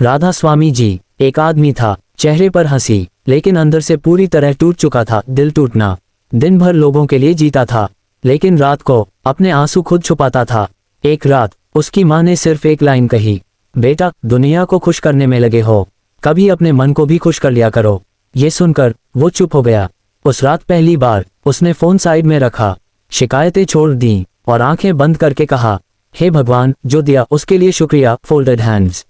राधा स्वामी जी। एक आदमी था, चेहरे पर हंसी, लेकिन अंदर से पूरी तरह टूट चुका था। दिल टूटना। दिन भर लोगों के लिए जीता था, लेकिन रात को अपने आंसू खुद छुपाता था। एक रात उसकी माँ ने सिर्फ एक लाइन कही, बेटा दुनिया को खुश करने में लगे हो, कभी अपने मन को भी खुश कर लिया करो। ये सुनकर वो चुप हो गया। उस रात पहली बार उसने फोन साइड में रखा, शिकायतें छोड़ दी और आंखें बंद करके कहा, हे भगवान, जो दिया उसके लिए शुक्रिया। Folded hands.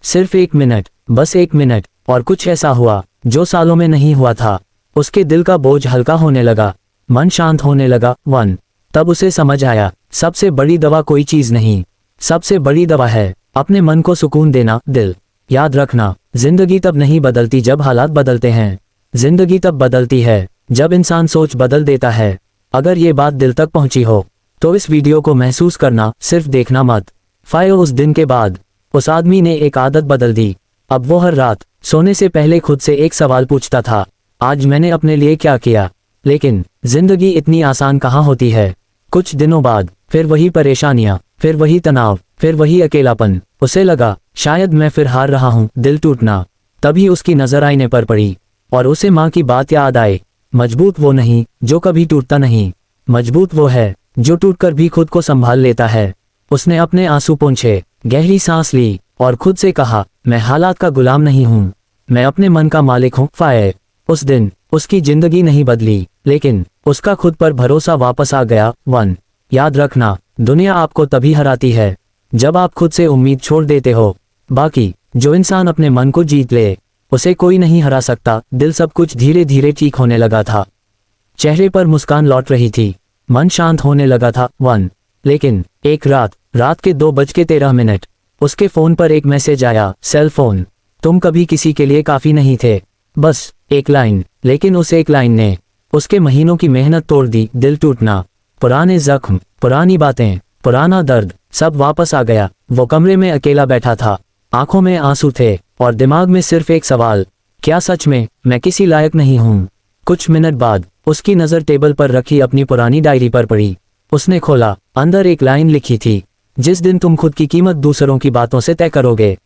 सिर्फ 1 मिनट, बस 1 मिनट, और कुछ ऐसा हुआ जो सालों में नहीं हुआ था। उसके दिल का बोझ हल्का होने लगा, मन शांत होने लगा। 1। तब उसे समझ आया, सबसे बड़ी दवा कोई चीज नहीं, सबसे बड़ी दवा है अपने मन को सुकून देना। दिल। याद रखना, जिंदगी तब नहीं बदलती जब हालात बदलते हैं, जिंदगी तब बदलती है जब इंसान सोच बदल देता है। अगर ये बात दिल तक पहुंची हो तो इस वीडियो को महसूस करना, सिर्फ देखना मत। 5। उस दिन के बाद उस आदमी ने एक आदत बदल दी। अब वो हर रात सोने से पहले खुद से एक सवाल पूछता था, आज मैंने अपने लिए क्या किया। लेकिन जिंदगी इतनी आसान कहाँ होती है। कुछ दिनों बाद फिर वही परेशानियां, फिर वही तनाव, फिर वही अकेलापन। उसे लगा शायद मैं फिर हार रहा हूँ। दिल टूटना। तभी उसकी नजर आईने पर पड़ी और उसे माँ की बात याद आई, मजबूत वो नहीं जो कभी टूटता नहीं, मजबूत वो है जो टूटकर भी खुद को संभाल लेता है। उसने अपने आंसू पोंछे, गहरी सांस ली और खुद से कहा, मैं हालात का गुलाम नहीं हूँ, मैं अपने मन का मालिक हूँ। 5। उस दिन उसकी जिंदगी नहीं बदली, लेकिन उसका खुद पर भरोसा वापस आ गया। 1। याद रखना, दुनिया आपको तभी हराती है जब आप खुद से उम्मीद छोड़ देते हो। बाकी जो इंसान अपने मन को जीत ले, उसे कोई नहीं हरा सकता। दिल। सब कुछ धीरे धीरे ठीक होने लगा था, चेहरे पर मुस्कान लौट रही थी, मन शांत होने लगा था। 1। लेकिन एक रात के 2:13 उसके फोन पर एक मैसेज आया, सेल फोन, तुम कभी किसी के लिए काफी नहीं थे। बस एक लाइन, लेकिन उस एक लाइन ने उसके महीनों की मेहनत तोड़ दी। दिल टूटना। पुराने जख्म, पुरानी बातें, पुराना दर्द, सब वापस आ गया। वो कमरे में अकेला बैठा था, आंखों में आंसू थे और दिमाग में सिर्फ एक सवाल, क्या सच में मैं किसी लायक नहीं हूँ। कुछ मिनट बाद उसकी नजर टेबल पर रखी अपनी पुरानी डायरी पर पड़ी। उसने खोला, अंदर एक लाइन लिखी थी, जिस दिन तुम खुद की कीमत दूसरों की बातों से तय करोगे,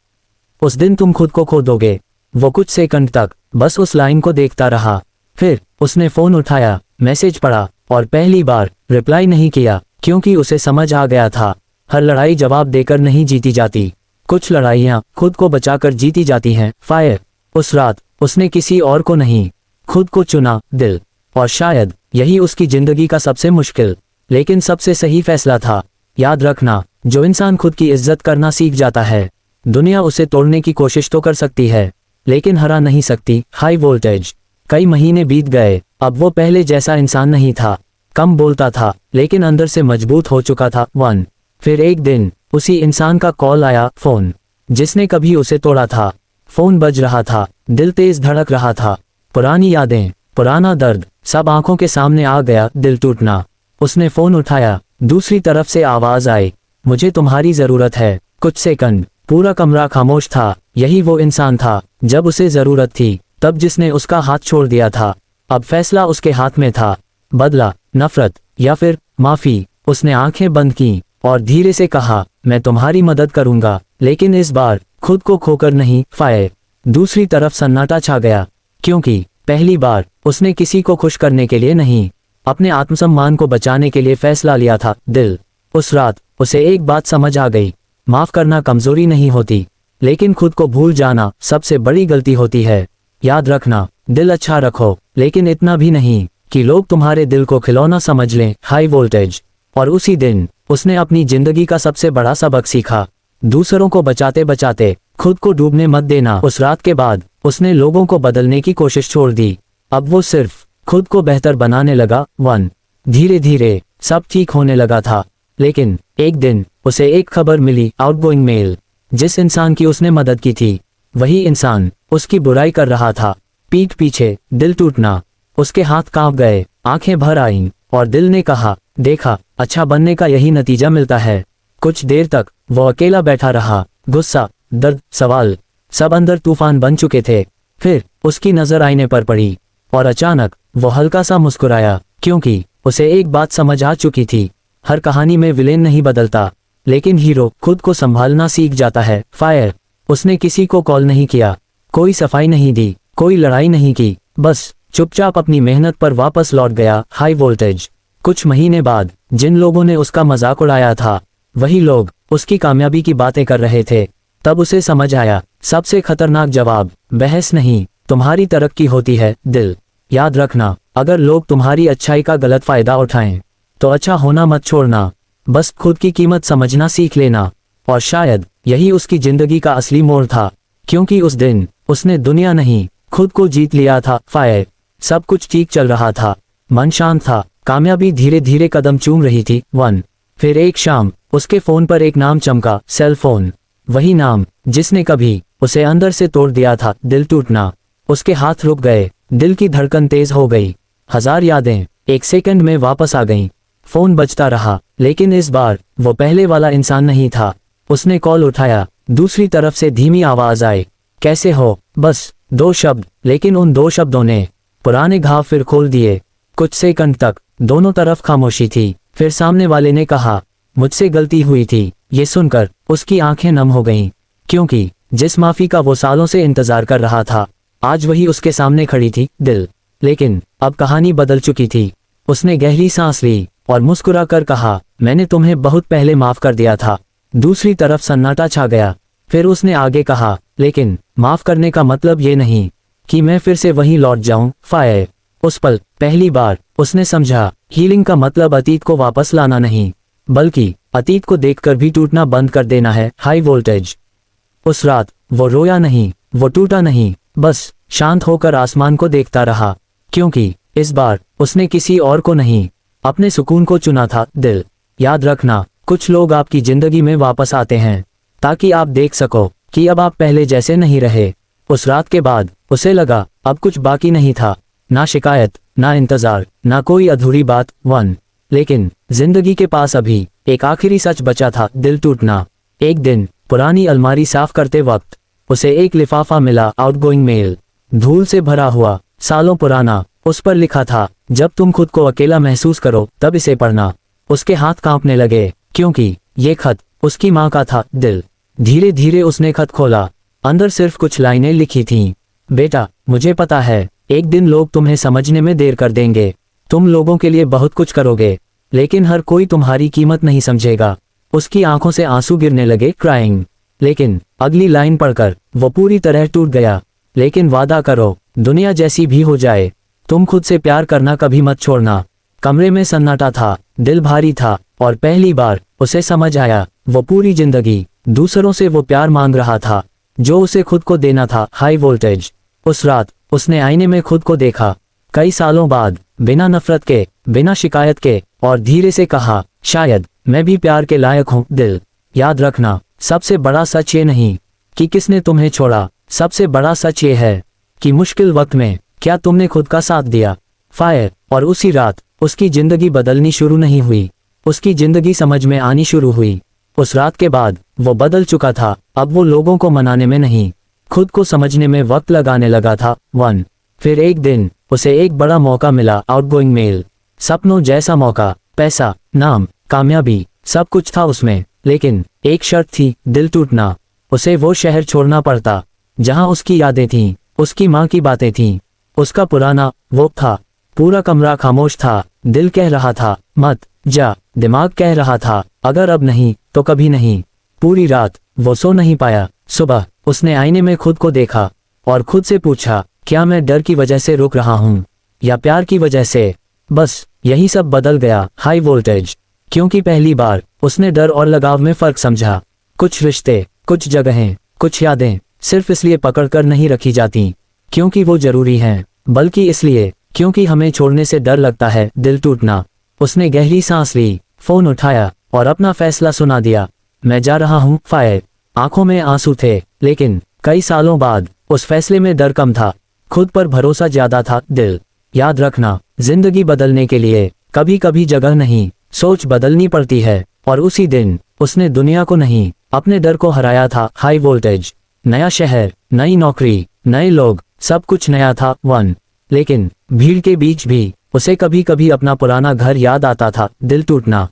उस दिन तुम खुद को खो दोगे। वो कुछ सेकंड तक बस उस लाइन को देखता रहा, फिर उसने फोन उठाया, मैसेज पढ़ा और पहली बार रिप्लाई नहीं किया, क्योंकि उसे समझ आ गया था, हर लड़ाई जवाब देकर नहीं जीती जाती, कुछ लड़ाइयाँ खुद को बचाकर जीती जाती हैं। 5। उस रात उसने किसी और को नहीं, खुद को चुना। दिल। और शायद यही उसकी जिंदगी का सबसे मुश्किल लेकिन सबसे सही फैसला था। याद रखना, जो इंसान खुद की इज्जत करना सीख जाता है, दुनिया उसे तोड़ने की कोशिश तो कर सकती है, लेकिन हरा नहीं सकती। High voltage. कई महीने बीत गए, अब वो पहले जैसा इंसान नहीं था, कम बोलता था लेकिन अंदर से मजबूत हो चुका था। 1। फिर एक दिन उसी इंसान का कॉल आया, फोन जिसने कभी उसे तोड़ा था। फोन बज रहा था, दिल तेज धड़क रहा था, पुरानी यादें, पुराना दर्द, सब आंखों के सामने आ गया। दिल टूटना। उसने फोन उठाया, दूसरी तरफ से आवाज आई, मुझे तुम्हारी जरूरत है। कुछ सेकंड पूरा कमरा खामोश था। यही वो इंसान था जब उसे जरूरत थी, तब जिसने उसका हाथ छोड़ दिया था। अब फैसला उसके हाथ में था, बदला, नफरत या फिर माफी। उसने आंखें बंद की और धीरे से कहा, मैं तुम्हारी मदद करूंगा, लेकिन इस बार खुद को खोकर नहीं। 5। दूसरी तरफ सन्नाटा छा गया, क्योंकि पहली बार उसने किसी को खुश करने के लिए नहीं, अपने आत्मसम्मान को बचाने के लिए फैसला लिया था। दिल। उस रात उसे एक बात समझ आ गई, माफ करना कमजोरी नहीं होती, लेकिन खुद को भूल जाना सबसे बड़ी गलती होती है। याद रखना, दिल अच्छा रखो, लेकिन इतना भी नहीं कि लोग तुम्हारे दिल को खिलौना समझ लें। High voltage. और उसी दिन उसने अपनी जिंदगी का सबसे बड़ा सबक सीखा, दूसरों को बचाते बचाते खुद को डूबने मत देना। उस रात के बाद उसने लोगों को बदलने की कोशिश छोड़ दी, अब वो सिर्फ खुद को बेहतर बनाने लगा। 1। धीरे धीरे सब ठीक होने लगा था, लेकिन एक दिन उसे एक खबर मिली, आउटगोइंग मेल। जिस इंसान की उसने मदद की थी, वही इंसान उसकी बुराई कर रहा था, पीठ पीछे। दिल टूटना। उसके हाथ कांप गए, आंखें भर आईं और दिल ने कहा, देखा, अच्छा बनने का यही नतीजा मिलता है। कुछ देर तक वो अकेला बैठा रहा, गुस्सा, दर्द, सवाल, सब अंदर तूफान बन चुके थे। फिर उसकी नजर आईने पर पड़ी और अचानक वो हल्का सा मुस्कुराया, क्योंकि उसे एक बात समझ आ चुकी थी, हर कहानी में विलेन नहीं बदलता, लेकिन हीरो खुद को संभालना सीख जाता है। फायर। उसने किसी को कॉल नहीं किया, कोई सफाई नहीं दी, कोई लड़ाई नहीं की, बस चुपचाप अपनी मेहनत पर वापस लौट गया। High voltage. कुछ महीने बाद जिन लोगों ने उसका मजाक उड़ाया था वही लोग उसकी कामयाबी की बातें कर रहे थे। तब उसे समझ आया, सबसे खतरनाक जवाब बहस नहीं, तुम्हारी तरक्की होती है दिल। याद रखना, अगर लोग तुम्हारी अच्छाई का गलत फायदा उठाएं तो अच्छा होना मत छोड़ना, बस खुद की कीमत समझना सीख लेना। और शायद यही उसकी जिंदगी का असली मोड़ था, क्योंकि उस दिन उसने दुनिया नहीं खुद को जीत लिया था। फायर। सब कुछ ठीक चल रहा था, मन शांत था, कामयाबी धीरे धीरे कदम चूम रही थी। फिर एक शाम उसके फोन पर एक नाम चमका, सेल फोन। वही नाम जिसने कभी उसे अंदर से तोड़ दिया था। दिल टूटना। उसके हाथ रुक गए, दिल की धड़कन तेज हो गई, हजार यादें एक सेकंड में वापस आ गईं। फोन बजता रहा, लेकिन इस बार वो पहले वाला इंसान नहीं था। उसने कॉल उठाया, दूसरी तरफ से धीमी आवाज आई, कैसे हो? बस 2 शब्द, लेकिन उन 2 शब्दों ने पुराने घाव फिर खोल दिए। कुछ सेकंड तक दोनों तरफ खामोशी थी, फिर सामने वाले ने कहा, मुझसे गलती हुई थी। ये सुनकर उसकी आंखें नम हो गईं, क्योंकि जिस माफी का वो सालों से इंतजार कर रहा था आज वही उसके सामने खड़ी थी। दिल। लेकिन अब कहानी बदल चुकी थी। उसने गहरी सांस ली और मुस्कुरा कर कहा, मैंने तुम्हें बहुत पहले माफ कर दिया था। दूसरी तरफ सन्नाटा छा गया। फिर उसने आगे कहा, लेकिन माफ करने का मतलब ये नहीं कि मैं फिर से वहीं लौट जाऊं। फायर। उस पल पहली बार उसने समझा, हीलिंग का मतलब अतीत को वापस लाना नहीं, बल्कि अतीत को देखकर भी टूटना बंद कर देना है। High voltage. उस रात वो रोया नहीं, वो टूटा नहीं, बस शांत होकर आसमान को देखता रहा, क्योंकि इस बार उसने किसी और को नहीं, अपने सुकून को चुना था। दिल। याद रखना, कुछ लोग आपकी जिंदगी में वापस आते हैं ताकि आप देख सको कि अब आप पहले जैसे नहीं रहे। उस रात के बाद उसे लगा अब कुछ बाकी नहीं था, ना शिकायत, ना इंतजार, ना कोई अधूरी बात। लेकिन जिंदगी के पास अभी एक आखिरी सच बचा था, दिल टूटना। एक दिन पुरानी अलमारी साफ करते वक्त उसे एक लिफाफा मिला, आउटगोइंग मेल, धूल से भरा हुआ, सालों पुराना। उस पर लिखा था, जब तुम खुद को अकेला महसूस करो तब इसे पढ़ना। उसके हाथ कांपने लगे, क्योंकि ये खत उसकी माँ का था। दिल। धीरे धीरे उसने खत खोला, अंदर सिर्फ कुछ लाइनें लिखी थीं, बेटा मुझे पता है एक दिन लोग तुम्हें समझने में देर कर देंगे, तुम लोगों के लिए बहुत कुछ करोगे, लेकिन हर कोई तुम्हारी कीमत नहीं समझेगा। उसकी आंखों से आंसू गिरने लगे, क्राइंग। लेकिन अगली लाइन पढ़कर वो पूरी तरह टूट गया। लेकिन वादा करो, दुनिया जैसी भी हो जाए, तुम खुद से प्यार करना कभी मत छोड़ना। कमरे में सन्नाटा था, दिल भारी था, और पहली बार उसे समझ आया, वो पूरी जिंदगी दूसरों से वो प्यार मांग रहा था जो उसे खुद को देना था। High voltage. उस रात उसने आईने में खुद को देखा, कई सालों बाद, बिना नफरत के, बिना शिकायत के, और धीरे से कहा, शायद मैं भी प्यार के लायक हूँ। दिल। याद रखना, सबसे बड़ा सच ये नहीं कि किसने तुम्हें छोड़ा, सबसे बड़ा सच ये है कि मुश्किल वक्त में क्या तुमने खुद का साथ दिया। फायर। और उसी रात उसकी जिंदगी बदलनी शुरू नहीं हुई, उसकी जिंदगी समझ में आनी शुरू हुई। उस रात के बाद वो बदल चुका था। अब वो लोगों को मनाने में नहीं, खुद को समझने में वक्त लगाने लगा था। फिर एक दिन उसे एक बड़ा मौका मिला, आउटगोइंग मेल, सपनों जैसा मौका, पैसा, नाम, कामयाबी, सब कुछ था उसमें, लेकिन एक शर्त थी, दिल टूटना। उसे वो शहर छोड़ना पड़ता जहां उसकी यादें थीं, उसकी माँ की बातें थीं, उसका पुराना वो था। पूरा कमरा खामोश था, दिल कह रहा था मत जा, दिमाग कह रहा था अगर अब नहीं तो कभी नहीं। पूरी रात वो सो नहीं पाया। सुबह उसने आईने में खुद को देखा और खुद से पूछा, क्या मैं डर की वजह से रुक रहा हूँ या प्यार की वजह से? बस यही सब बदल गया। High voltage. क्योंकि पहली बार उसने डर और लगाव में फर्क समझा। कुछ रिश्ते, कुछ जगहें, कुछ यादें सिर्फ इसलिए पकड़ कर नहीं रखी जाती क्योंकि वो जरूरी हैं, बल्कि इसलिए क्योंकि हमें छोड़ने से डर लगता है। दिल टूटना। उसने गहरी सांस ली, फोन उठाया और अपना फैसला सुना दिया, मैं जा रहा हूँ। फायर। आंखों में आंसू थे, लेकिन कई सालों बाद उस फैसले में डर कम था, खुद पर भरोसा ज्यादा था। दिल। याद रखना, जिंदगी बदलने के लिए कभी कभी जगह नहीं, सोच बदलनी पड़ती है। और उसी दिन उसने दुनिया को नहीं, अपने डर को हराया था। High voltage. नया शहर, नई नौकरी, नए लोग, सब कुछ नया था। लेकिन भीड़ के बीच भी उसे कभी कभी अपना पुराना घर याद आता था। दिल टूटना।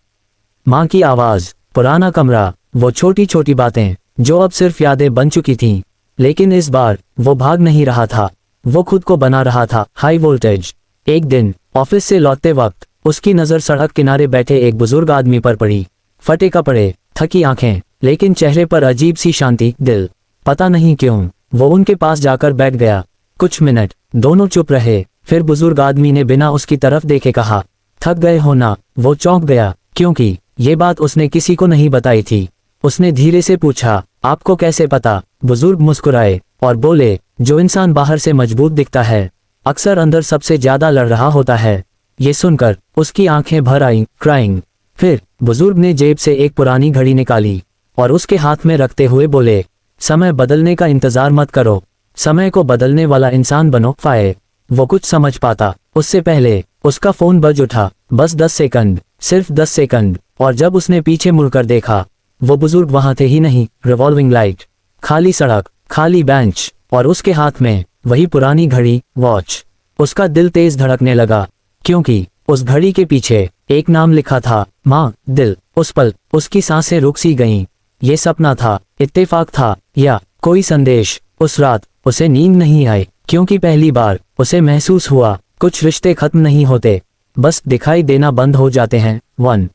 माँ की आवाज, पुराना कमरा, वो छोटी छोटी बातें जो अब सिर्फ यादें बन चुकी थीं। लेकिन इस बार वो भाग नहीं रहा था, वो खुद को बना रहा था। High voltage. एक दिन ऑफिस से लौटते वक्त उसकी नज़र सड़क किनारे बैठे एक बुजुर्ग आदमी पर पड़ी। फटे कपड़े, थकी आंखें, लेकिन चेहरे पर अजीब सी शांति। दिल, पता नहीं क्यों, वो उनके पास जाकर बैठ गया। कुछ मिनट दोनों चुप रहे, फिर बुजुर्ग आदमी ने बिना उसकी तरफ देखे कहा, थक गए हो ना? वो चौंक गया, क्योंकि ये बात उसने किसी को नहीं बताई थी। उसने धीरे से पूछा, आपको कैसे पता? बुजुर्ग मुस्कुराए और बोले, जो इंसान बाहर से मजबूत दिखता है अक्सर अंदर सबसे ज्यादा लड़ रहा होता है। ये सुनकर उसकी आंखें भर आईं, क्राइंग। फिर बुजुर्ग ने जेब से एक पुरानी घड़ी निकाली और उसके हाथ में रखते हुए बोले, समय बदलने का इंतजार मत करो, समय को बदलने वाला इंसान बनो। फाये। वो कुछ समझ पाता उससे पहले उसका फोन बज उठा। बस 10 सेकंड, सिर्फ 10 सेकंड। और जब उसने पीछे मुड़कर देखा, वो बुजुर्ग वहां थे ही नहीं। रिवॉल्विंग लाइट, खाली सड़क, खाली बेंच और उसके हाथ में वही पुरानी घड़ी, वॉच। उसका दिल तेज धड़कने लगा, क्योंकि उस घड़ी के पीछे एक नाम लिखा था, माँ। दिल, उस पल उसकी सांसें रुक सी गईं। ये सपना था, इत्तेफाक था, या कोई संदेश? उस रात उसे नींद नहीं आई, क्योंकि पहली बार उसे महसूस हुआ कुछ रिश्ते खत्म नहीं होते, बस दिखाई देना बंद हो जाते हैं। 1